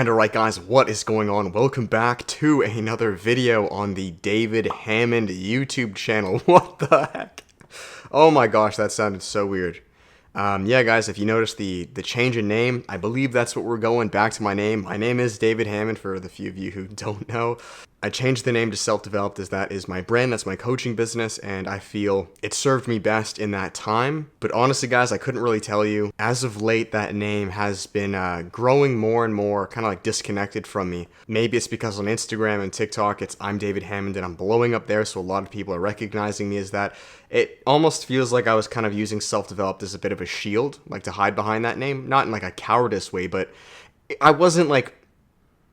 And alright guys, what is going on? Welcome back to another video on the David Hammond YouTube channel. What the heck? Oh my gosh, that sounded so weird. Yeah guys, if you notice the change in name, I believe that's what we're going back to my name. My name is David Hammond for the few of you who don't know. I changed the name to Self-Developed as that is my brand, that's my coaching business, and I feel it served me best in that time. But honestly guys, I couldn't really tell you. As of late, that name has been growing more and more, kind of like disconnected from me. Maybe it's because on Instagram and TikTok, I'm David Hammond and I'm blowing up there, so a lot of people are recognizing me as that. It almost feels like I was kind of using Self-Developed as a bit of a shield, like to hide behind that name. Not in like a cowardice way, but I wasn't like,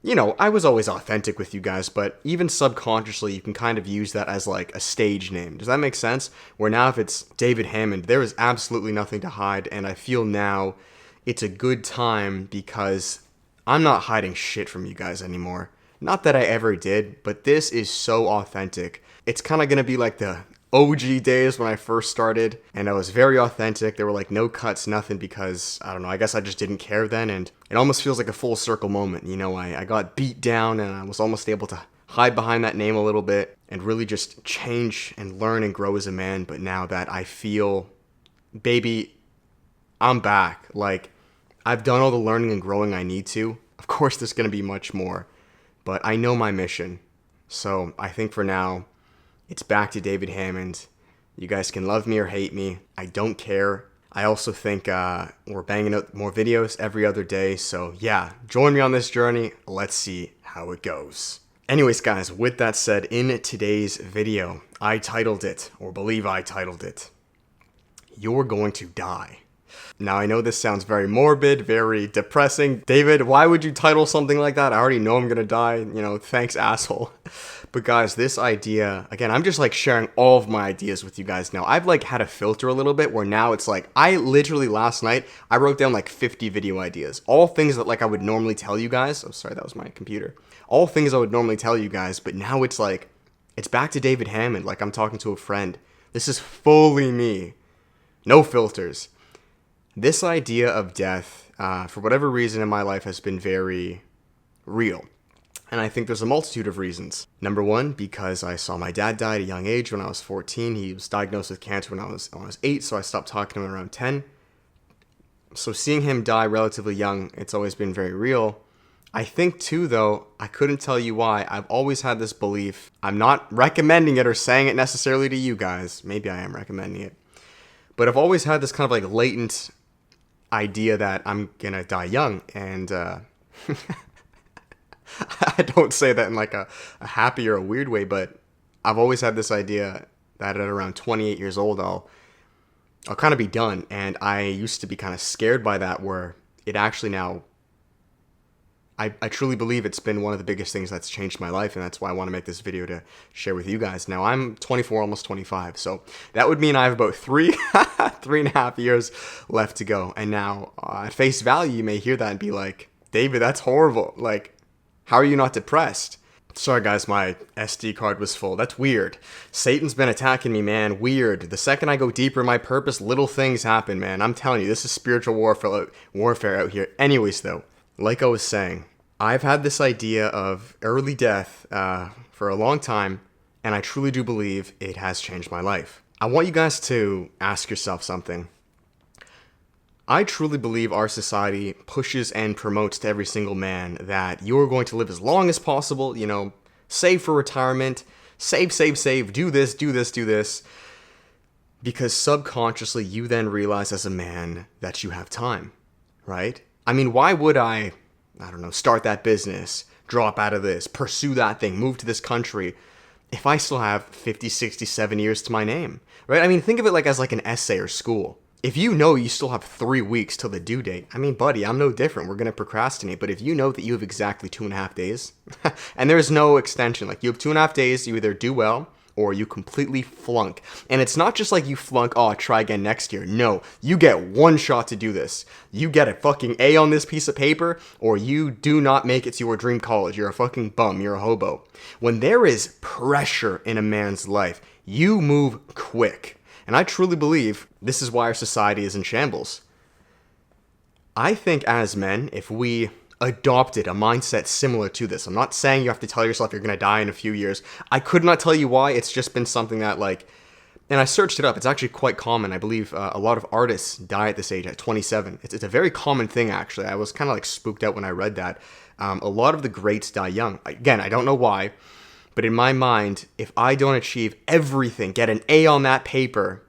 you know, I was always authentic with you guys, but even subconsciously, you can kind of use that as like a stage name. Does that make sense? Where now if it's David Hammond, there is absolutely nothing to hide, and I feel now it's a good time because I'm not hiding shit from you guys anymore. Not that I ever did, but this is so authentic. It's kind of going to be like the OG days when I first started, and I was very authentic. There were like no cuts, nothing, because I don't know, I guess I just didn't care then, and it almost feels like a full circle moment. You know, I got beat down and I was almost able to hide behind that name a little bit and really just change and learn and grow as a man. But now that I feel, baby, I'm back. Like, I've done all the learning and growing I need to. Of course there's going to be much more, but I know my mission. So I think for now, it's back to David Hammond. You guys can love me or hate me. I don't care. I also think we're banging out more videos every other day. So yeah, join me on this journey. Let's see how it goes. Anyways, guys, with that said, in today's video, I titled it, or believe I titled it, "You're Going to Die." Now, I know this sounds very morbid, very depressing. David, why would you title something like that? I already know I'm gonna die. You know, thanks, asshole. But guys, this idea, again, I'm just like sharing all of my ideas with you guys now. I've like had a filter a little bit where now it's like, I literally last night, I wrote down like 50 video ideas. All things that like I would normally tell you guys. Oh, sorry, that was my computer. All things I would normally tell you guys, but now it's like, it's back to David Hammond, like I'm talking to a friend. This is fully me. No filters. This idea of death, for whatever reason in my life, has been very real. And I think there's a multitude of reasons. Number one, because I saw my dad die at a young age when I was 14. He was diagnosed with cancer when I was 8, so I stopped talking to him around 10. So seeing him die relatively young, it's always been very real. I think too, though, I couldn't tell you why, I've always had this belief. I'm not recommending it or saying it necessarily to you guys. Maybe I am recommending it. But I've always had this kind of like latent idea that I'm gonna die young, and I don't say that in like a happy or a weird way, but I've always had this idea that at around 28 years old, I'll kind of be done. And I used to be kind of scared by that, where it actually now, I truly believe it's been one of the biggest things that's changed my life. And that's why I want to make this video to share with you guys. Now I'm 24, almost 25. So that would mean I have about 3.5 years left to go. And now at face value, you may hear that and be like, David, that's horrible. Like, how are you not depressed? Sorry guys, my SD card was full. That's weird. Satan's been attacking me, man. Weird. The second I go deeper in my purpose, little things happen, man. I'm telling you, this is spiritual warfare out here. Anyways, though, like I was saying, I've had this idea of early death for a long time, and I truly do believe it has changed my life. I want you guys to ask yourself something. I truly believe our society pushes and promotes to every single man that you're going to live as long as possible, you know, save for retirement, save, do this, do this, do this. Because subconsciously you then realize as a man that you have time, right? I mean, why would I don't know, start that business, drop out of this, pursue that thing, move to this country, if I still have 50, 60, 70 years to my name, right? I mean, think of it like as like an essay or school. If you know you still have 3 weeks till the due date, I mean, buddy, I'm no different. We're going to procrastinate. But if you know that you have exactly 2.5 days, and there's no extension, like you have 2.5 days, you either do well or you completely flunk. And it's not just like you flunk, oh, try again next year. No, you get one shot to do this. You get a fucking A on this piece of paper, or you do not make it to your dream college. You're a fucking bum. You're a hobo. When there is pressure in a man's life, you move quick. And I truly believe this is why our society is in shambles. I think as men, if we adopted a mindset similar to this. I'm not saying you have to tell yourself you're going to die in a few years. I could not tell you why. It's just been something that, like, and I searched it up. It's actually quite common. I believe a lot of artists die at this age, at 27. It's a very common thing, actually. I was kind of like spooked out when I read that. A lot of the greats die young. Again, I don't know why, but in my mind, if I don't achieve everything, get an A on that paper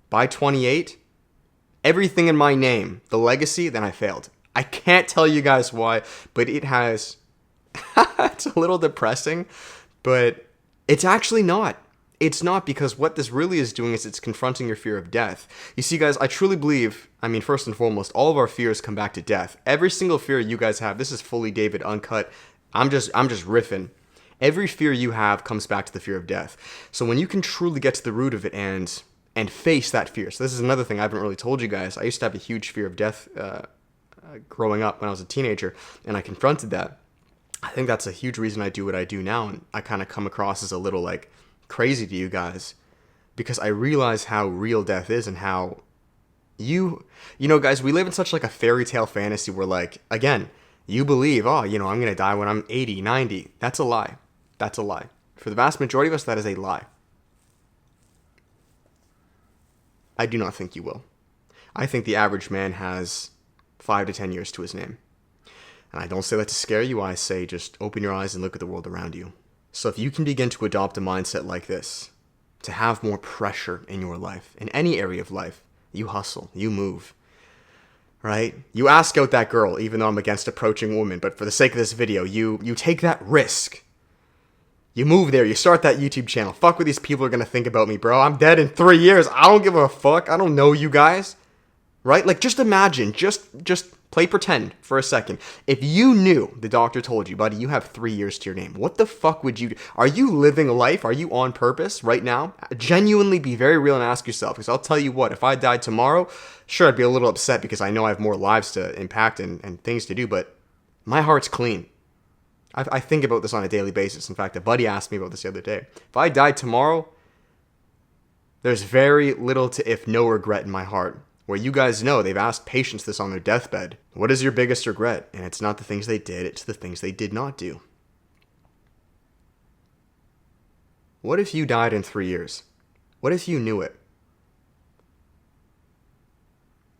by 28, everything in my name, the legacy, then I failed. I can't tell you guys why, but it has... it's a little depressing, but it's actually not. It's not, because what this really is doing is it's confronting your fear of death. You see, guys, I truly believe, I mean, first and foremost, all of our fears come back to death. Every single fear you guys have, this is fully David uncut. I'm just riffing. Every fear you have comes back to the fear of death. So when you can truly get to the root of it and face that fear. So this is another thing I haven't really told you guys. I used to have a huge fear of death growing up when I was a teenager, and I confronted that. I think that's a huge reason I do what I do now, and I kind of come across as a little, like, crazy to you guys, because I realize how real death is, and how you know, guys, we live in such like a fairy tale fantasy where, like, again, you believe, oh, you know, I'm going to die when I'm 80, 90. That's a lie. That's a lie. For the vast majority of us, that is a lie. I do not think you will. I think the average man has 5 to 10 years to his name. And I don't say that to scare you. I say just open your eyes and look at the world around you. So if you can begin to adopt a mindset like this, to have more pressure in your life, in any area of life, you hustle, you move, right? You ask out that girl, even though I'm against approaching women, but for the sake of this video, you take that risk. You move there, you start that YouTube channel. Fuck what these people are going to think about me, bro. I'm dead in 3 years. I don't give a fuck. I don't know you guys, right? Like, just imagine, just play pretend for a second. If you knew the doctor told you, buddy, you have 3 years to your name, what the fuck would you do? Are you living life? Are you on purpose right now? Genuinely be very real and ask yourself, because I'll tell you what, if I died tomorrow, sure, I'd be a little upset because I know I have more lives to impact and things to do, but my heart's clean. I think about this on a daily basis. In fact, a buddy asked me about this the other day. If I died tomorrow, there's very little to, if no, regret in my heart. Where you guys know, they've asked patients this on their deathbed. What is your biggest regret? And it's not the things they did, it's the things they did not do. What if you died in 3 years? What if you knew it?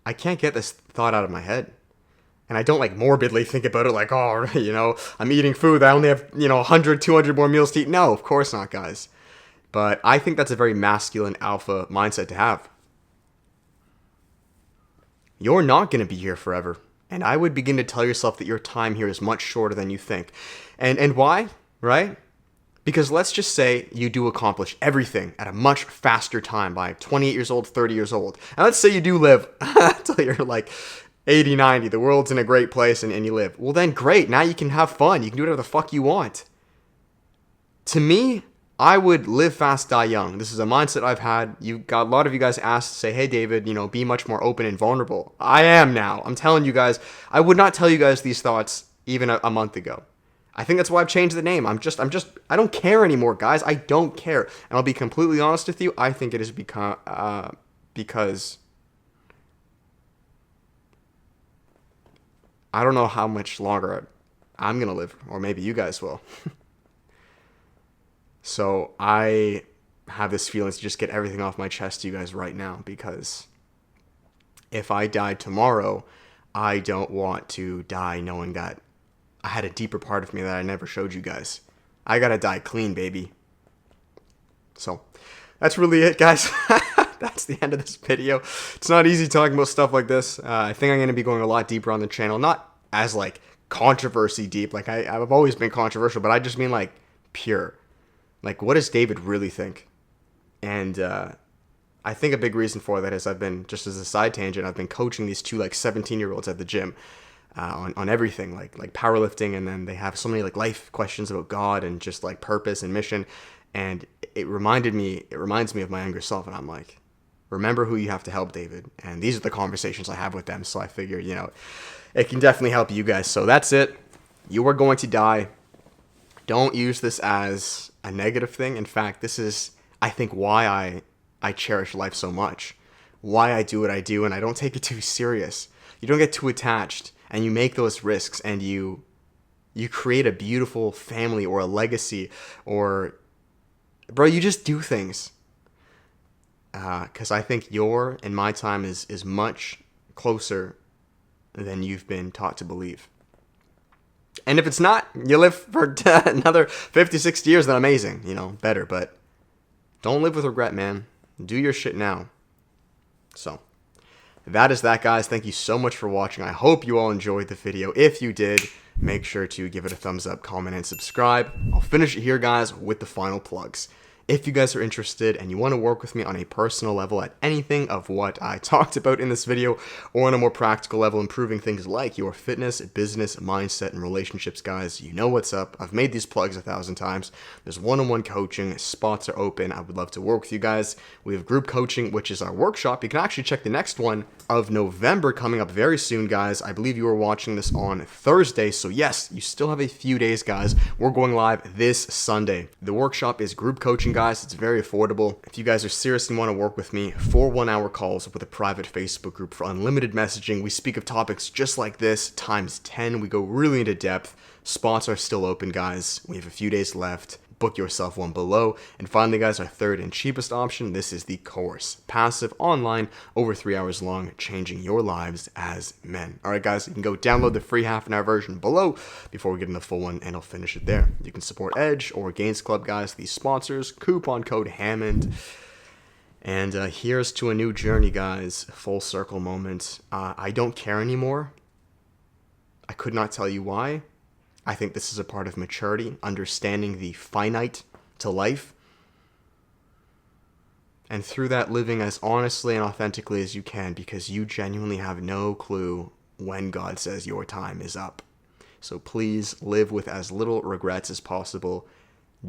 I can't get this thought out of my head. And I don't, like, morbidly think about it like, oh, you know, I'm eating food, I only have, 100, 200 more meals to eat. No, of course not, guys. But I think that's a very masculine alpha mindset to have. You're not going to be here forever. And I would begin to tell yourself that your time here is much shorter than you think. And why? Right? Because let's just say you do accomplish everything at a much faster time by 28 years old, 30 years old. And let's say you do live until you're like 80, 90. The world's in a great place and you live. Well, then great. Now you can have fun. You can do whatever the fuck you want. To me, I would live fast, die young. This is a mindset I've had. You got a lot of you guys asked, say, hey, David, be much more open and vulnerable. I am now. I'm telling you guys, I would not tell you guys these thoughts even a month ago. I think that's why I've changed the name. I don't care anymore, guys. I don't care. And I'll be completely honest with you. I think it is because I don't know how much longer I'm going to live, or maybe you guys will. So I have this feeling to just get everything off my chest to you guys right now, because if I died tomorrow, I don't want to die knowing that I had a deeper part of me that I never showed you guys. I gotta die clean, baby. So that's really it, guys. That's the end of this video. It's not easy talking about stuff like this. I think I'm going to be going a lot deeper on the channel. Not as, like, controversy deep. Like, I've always been controversial, but I just mean, like, pure. Like, what does David really think? And I think a big reason for that is I've been, just as a side tangent, I've been coaching these two, like, 17-year-olds at the gym on everything, like powerlifting, and then they have so many, like, life questions about God and just, like, purpose and mission. And it reminds me of my younger self, and I'm like, remember who you have to help, David. And these are the conversations I have with them, so I figure, it can definitely help you guys. So that's it. You are going to die. Don't use this as a negative thing. In fact, this is, I think, why I cherish life so much. Why I do what I do, and I don't take it too serious. You don't get too attached. and you make those risks, and you create a beautiful family or a legacy, or, bro, you just do things. Because I think your and my time is much closer than you've been taught to believe. And if it's not, you live for another 50, 60 years, then amazing, better. But don't live with regret, man. Do your shit now. So, that is that, guys. Thank you so much for watching. I hope you all enjoyed the video. If you did, make sure to give it a thumbs up, comment, and subscribe. I'll finish it here, guys, with the final plugs. If you guys are interested and you want to work with me on a personal level at anything of what I talked about in this video, or on a more practical level, improving things like your fitness, business, mindset, and relationships, guys, you know what's up. I've made these plugs 1,000 times. There's one-on-one coaching. Spots are open. I would love to work with you guys. We have group coaching, which is our workshop. You can actually check the next one of November coming up very soon, guys. I believe you are watching this on Thursday, so yes, you still have a few days, guys. We're going live this Sunday. The workshop is group coaching, guys. It's very affordable. If you guys are serious and want to work with me, 4 one-hour calls with a private Facebook group for unlimited messaging. We speak of topics just like this times 10. We go really into depth. Spots are still open, guys. We have a few days left. Book yourself one below. And finally, guys, our third and cheapest option, this is the course. Passive, online, over 3 hours long, changing your lives as men. All right, guys, you can go download the free half-an-hour version below before we get in the full one, and I'll finish it there. You can support Edge or Gains Club, guys, these sponsors, coupon code Hammond. And here's to a new journey, guys. Full circle moment. I don't care anymore. I could not tell you why. I think this is a part of maturity, understanding the finite to life, and through that living as honestly and authentically as you can, because you genuinely have no clue when God says your time is up. So please live with as little regrets as possible.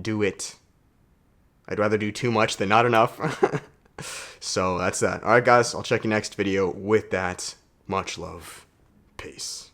Do it. I'd rather do too much than not enough. So that's that. All right, guys, I'll check you next video with that. Much love. Peace.